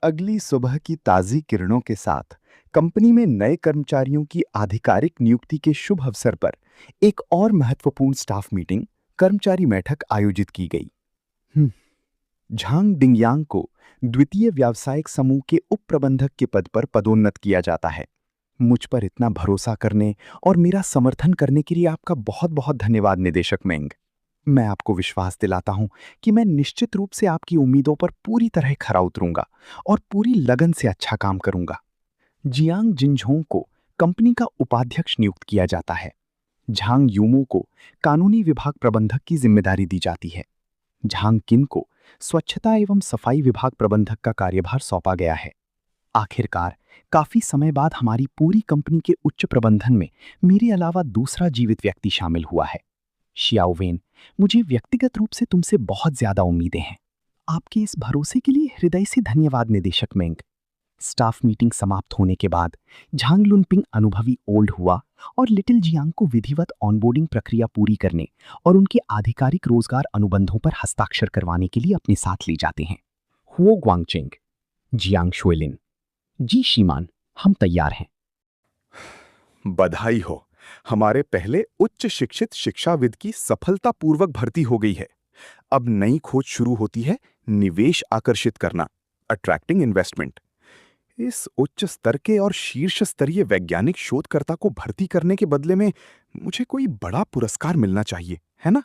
अगली सुबह की ताज़ी किरणों के साथ कंपनी में नए कर्मचारियों की आधिकारिक नियुक्ति के शुभ अवसर पर एक और महत्वपूर्ण स्टाफ मीटिंग, कर्मचारी बैठक आयोजित की गई। हम्म, झांग डिंगयांग को द्वितीय व्यावसायिक समूह के उप प्रबंधक के पद पर पदोन्नत किया जाता है। मुझ पर इतना भरोसा करने और मेरा समर्थन करने के लिए आपका बहुत बहुत धन्यवाद निदेशक मेंग। मैं आपको विश्वास दिलाता हूं कि मैं निश्चित रूप से आपकी उम्मीदों पर पूरी तरह खरा उतरूंगा और पूरी लगन से अच्छा काम करूंगा। जियांग जिनझोंग को कंपनी का उपाध्यक्ष नियुक्त किया जाता है। झांग यूमो को कानूनी विभाग प्रबंधक की जिम्मेदारी दी जाती है। झांग किन को स्वच्छता एवं सफाई विभाग प्रबंधक का कार्यभार सौंपा गया है। आखिरकार काफी समय बाद हमारी पूरी कंपनी के उच्च प्रबंधन में मेरे अलावा दूसरा जीवित व्यक्ति शामिल हुआ है। शियाओवेन, मुझे व्यक्तिगत रूप से तुमसे बहुत ज्यादा उम्मीदें हैं। आपके इस भरोसे के लिए हृदय से धन्यवाद निदेशक मेंग। स्टाफ मीटिंग समाप्त होने के बाद झांग लुनपिंग अनुभवी ओल्ड हुआ और लिटिल जियांग को विधिवत ऑनबोर्डिंग प्रक्रिया पूरी करने और उनके आधिकारिक रोजगार अनुबंधों पर हस्ताक्षर करवाने के लिए अपने साथ ले जाते हैं। हुओ ग्वांगचेंग, जियांग शुएलिन, जी श्रीमान, हम तैयार हैं। बधाई हो, हमारे पहले उच्च शिक्षित शिक्षाविद की सफलतापूर्वक भर्ती हो गई है। अब नई खोज शुरू होती है, निवेश आकर्षित करना, अट्रैक्टिंग इन्वेस्टमेंट। इस उच्च स्तर के और शीर्ष स्तरीय वैज्ञानिक शोधकर्ता को भर्ती करने के बदले में मुझे कोई बड़ा पुरस्कार मिलना चाहिए, है ना?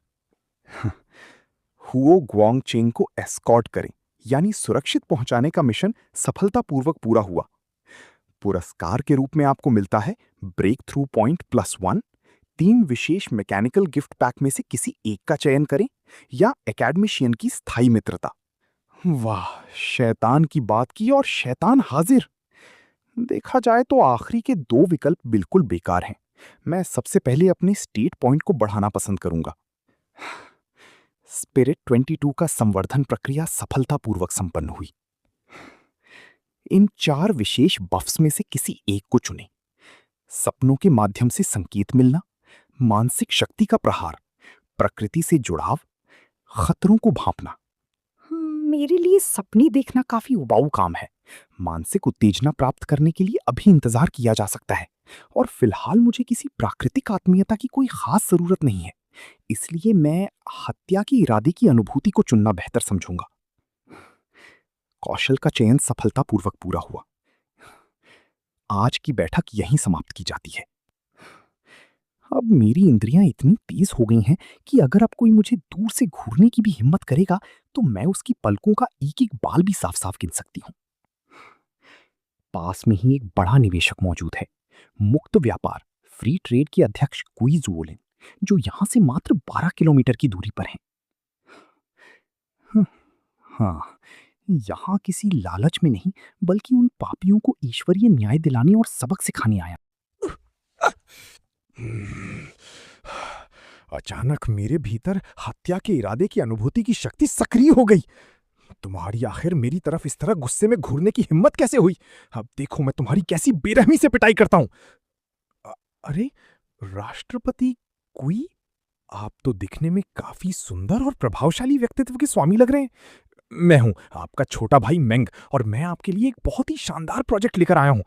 हुओ ग्वांगचेंग को एस्कॉर्ट करें, यानी सुरक्षित पहुंचाने का मिशन सफलतापूर्वक पूरा हुआ। पुरस्कार के रूप में आपको मिलता है ब्रेक थ्रू पॉइंट +1, 3 विशेष मैकेनिकल गिफ्ट पैक में से किसी एक का चयन करें, या एकेडमिशियन की स्थायी मित्रता। वाह, शैतान की बात की और शैतान हाजिर। देखा जाए तो आखिरी के 2 विकल्प बिल्कुल बेकार हैं। मैं सबसे पहले अपने स्टेट पॉइंट को बढ़ाना पसंद करूंगा। स्पिरिट 22 का संवर्धन प्रक्रिया सफलतापूर्वक संपन्न हुई। इन 4 विशेष बफ्स में से किसी एक को चुनें। सपनों के माध्यम से संकेत मिलना, मानसिक शक्ति का प्रहार, प्रकृति से जुड़ाव, खतरों को भांपना। मेरे लिए सपने देखना काफी उबाऊ काम है। मानसिक उत्तेजना प्राप्त करने के लिए अभी इंतजार किया जा सकता है, और फिलहाल मुझे किसी प्राकृतिक आत्मीयता की कोई खास जरूरत नहीं है। इसलिए मैं हत्या के इरादे की अनुभूति को चुनना बेहतर समझूंगा। कौशल का चयन सफलतापूर्वक पूरा हुआ। आज की बैठक यहीं समाप्त की जाती है। अब मेरी इंद्रियां इतनी तेज हो गई हैं कि अगर अब कोई मुझे दूर से घूरने की भी हिम्मत करेगा तो मैं उसकी पलकों का एक एक बाल भी साफ साफ गिन सकती हूं। पास में ही एक बड़ा निवेशक मौजूद है, मुक्त व्यापार फ्री ट्रेड के अध्यक्ष कुई जुओलिन, जो यहां से मात्र 12 किलोमीटर की दूरी पर हैं। हाँ, यहाँ किसी लालच में नहीं, बल्कि उन पापियों को ईश्वरीय न्याय दिलाने और सबक सिखाने आया। अचानक मेरे भीतर हत्या के इरादे की अनुभूति की शक्ति सक्रिय हो गई। तुम्हारी आखिर मेरी तरफ इस तरह गुस्से में घूरने की हिम्मत कैसे हुई? अब देखो मैं तुम्हारी कैसी बेरहमी से पिटाई करता हूं। अरे, राष्ट्रपति कुई, आप तो दिखने में काफी सुंदर और प्रभावशाली व्यक्तित्व के स्वामी लग रहे हैं। मैं हूं आपका छोटा भाई मेंग, और मैं आपके लिए एक बहुत ही शानदार प्रोजेक्ट लेकर आया हूं।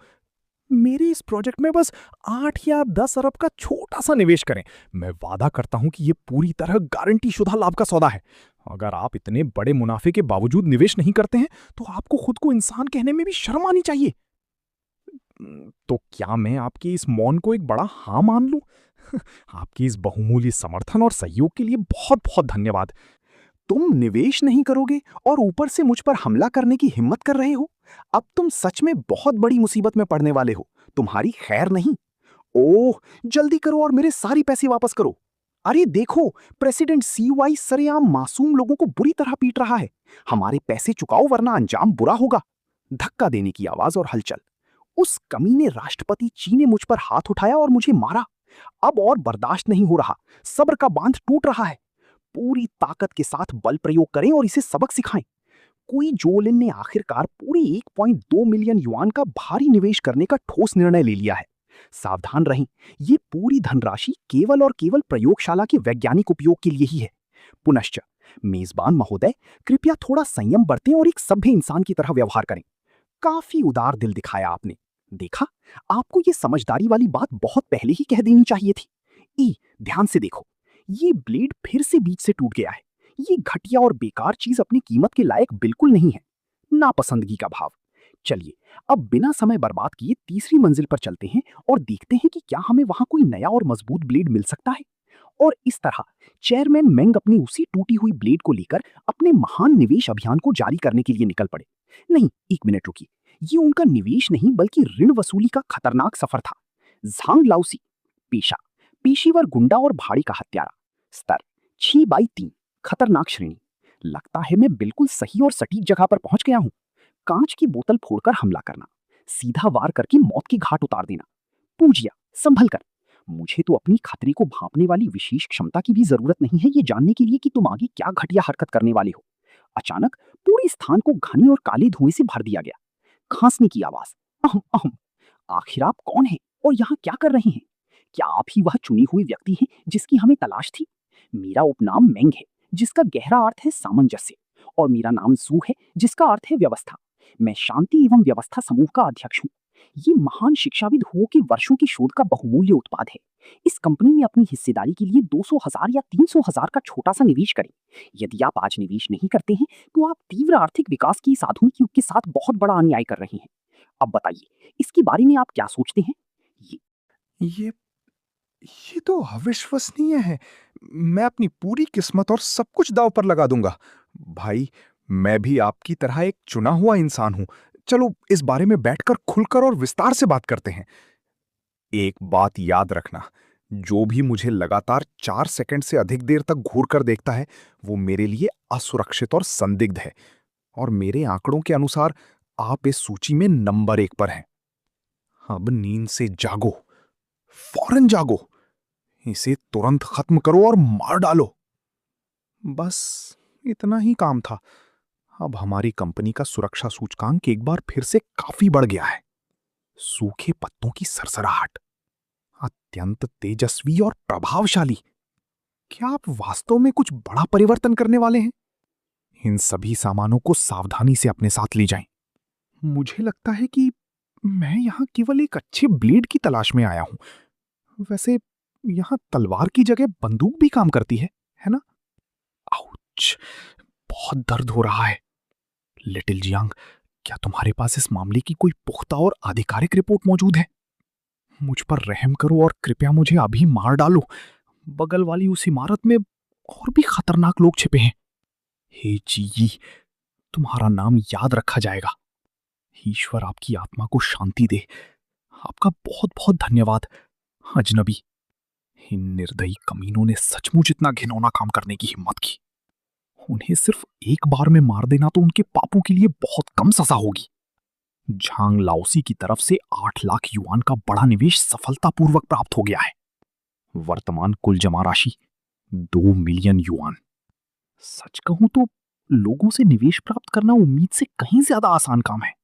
मेरे इस प्रोजेक्ट में बस 8 या 10 अरब का छोटा सा निवेश करें। मैं वादा करता हूं कि यह पूरी तरह गारंटी शुदा लाभ का सौदा है। अगर आप इतने बड़े मुनाफे के बावजूद निवेश नहीं करते हैं तो आपको खुद को इंसान कहने में भी शर्म आनी चाहिए। तो क्या मैं आपके इस मौन को एक बड़ा हाँ मान लूं? आपकी इस बहुमूल्य समर्थन और सहयोग के लिए बहुत बहुत धन्यवाद। तुम निवेश नहीं करोगे और ऊपर से मुझ पर हमला करने की हिम्मत कर रहे हो? अब तुम सच में बहुत बड़ी मुसीबत में पड़ने वाले हो। तुम्हारी खैर नहीं। ओह, जल्दी करो और मेरे सारे पैसे वापस करो। अरे देखो, प्रेसिडेंट सीवाई सरेआम मासूम लोगों को बुरी तरह पीट रहा है। हमारे पैसे चुकाओ वरना अंजाम बुरा होगा। धक्का देने की आवाज और हलचल। उस कमीने राष्ट्रपति ची ने मुझ पर हाथ उठाया और मुझे मारा। अब और बर्दाश्त नहीं हो रहा। सब्र का बांध टूट रहा है। पूरी ताकत के साथ बल प्रयोग करें और इसे सबक सिखाएं। कुई जुओलिन ने आखिरकार पूरे 1.2 मिलियन युआन का भारी निवेश करने का ठोस निर्णय ले लिया है। सावधान रहें, ये पूरी धनराशि केवल और केवल प्रयोगशाला के वैज्ञानिक उपयोग के लिए ही है। पुनश्च मेजबान महोदय, कृपया थोड़ा संयम बरतें और एक सभ्य इंसान की तरह व्यवहार करें। काफी उदार दिल दिखाया आपने। देखा, आपको ये समझदारी वाली बात बहुत पहले ही कह देनी चाहिए थी। ध्यान से देखो, ये ब्लेड फिर से बीच से टूट गया है। ये घटिया और बेकार चीज अपनी कीमत के लायक बिल्कुल नहीं है। नापसंदगी का भाव। चलिए, अब बिना समय बर्बाद किए तीसरी मंजिल पर चलते हैं और देखते हैं कि क्या हमें वहां कोई नया और मजबूत ब्लेड मिल सकता है। और इस तरह चेयरमैन मेंग अपनी उसी टूटी हुई ब्लेड को लेकर अपने महान निवेश अभियान को जारी करने के लिए निकल पड़े। नहीं, एक मिनट रुकिए, ये उनका निवेश नहीं बल्कि ऋण वसूली का खतरनाक सफर था। झांग लाओसी, पेशा, पेशेवर गुंडा और भाड़ी का हत्यारा। स्तर 6/3, खतरनाक श्रेणी। लगता है मैं बिल्कुल सही और सटीक जगह पर पहुंच गया हूं। कांच की बोतल फोड़कर हमला करना, सीधा वार करके मौत की घाट उतार देना। पूजिया, संभल कर। मुझे तो अपनी खतरे को भांपने वाली विशेष क्षमता की भी जरूरत नहीं है ये जानने के लिए कि तुम आगे क्या घटिया हरकत करने वाले हो। अचानक पूरे स्थान को घने और काले धुएं से भर दिया गया। खांसने की आवाज। अहम अहम। आखिर आप कौन हैं और यहाँ क्या कर रहे हैं? क्या आप ही वह चुनी हुई व्यक्ति हैं जिसकी हमें तलाश थी? मेरा उपनाम मेंग है, जिसका गहरा अर्थ है सामंजस्य, और मेरा नाम सू है, जिसका अर्थ है व्यवस्था। मैं शांति एवं व्यवस्था समूह का अध्यक्ष हूँ। ये महान शिक्षाविद हुओं के वर्षों की शोध का बहुमूल्य उत्पाद है। इस कंपनी में अपनी हिस्सेदारी के लिए 200,000 या 300,000 का छोटा सा निवेश करें। यदि आप आज निवेश नहीं करते हैं तो आप तीव्र आर्थिक विकास की इस आधुनिक युग के साथ बहुत बड़ा अन्याय कर रहे हैं। अब बताइए, इसके बारे में आप क्या सोचते हैं? ये ये तो अविश्वसनीय है। मैं अपनी पूरी किस्मत और सब कुछ दांव पर लगा दूंगा। भाई, मैं भी आपकी तरह एक चुना हुआ इंसान हूं। चलो इस बारे में बैठकर खुलकर और विस्तार से बात करते हैं। एक बात याद रखना, जो भी मुझे लगातार 4 सेकंड से अधिक देर तक घूर कर देखता है, वो मेरे लिए असुरक्षित और संदिग्ध है। और मेरे आंकड़ों के अनुसार आप इस सूची में नंबर 1 पर हैं। अब नींद से जागो, फौरन जागो। इसे तुरंत खत्म करो और मार डालो। बस इतना ही काम था। अब हमारी कंपनी का सुरक्षा सूचकांक एक बार फिर से काफी बढ़ गया है। सूखे पत्तों की सरसराहट, अत्यंत तेजस्वी और प्रभावशाली। क्या आप वास्तव में कुछ बड़ा परिवर्तन करने वाले हैं? इन सभी सामानों को सावधानी से अपने साथ ले जाएं। मुझे लगता है कि मैं यहां केवल एक अच्छे ब्लेड की तलाश में आया हूं। वैसे यहां तलवार की जगह बंदूक भी काम करती है ना? आउच! बहुत दर्द हो रहा है। लिटिल जियांग, क्या तुम्हारे पास इस मामले की कोई पुख्ता और आधिकारिक रिपोर्ट मौजूद है? मुझ पर रहम करो और कृपया मुझे अभी मार डालो। बगल वाली उस इमारत में और भी खतरनाक लोग छिपे हैं। हे जी, तुम्हारा नाम याद रखा जाएगा। ईश्वर आपकी आत्मा को शांति दे। आपका बहुत बहुत धन्यवाद, अजनबी। इन निर्दयी कमीनों ने सचमुच इतना घिनौना काम करने की हिम्मत की। उन्हें सिर्फ एक बार में मार देना तो उनके पापों के लिए बहुत कम सजा होगी। झांग लाओसी की तरफ से 8 लाख युआन का बड़ा निवेश सफलतापूर्वक प्राप्त हो गया है। वर्तमान कुल जमा राशि 2 मिलियन युआन। सच कहूं तो लोगों से निवेश प्राप्त करना उम्मीद से कहीं ज्यादा आसान काम है।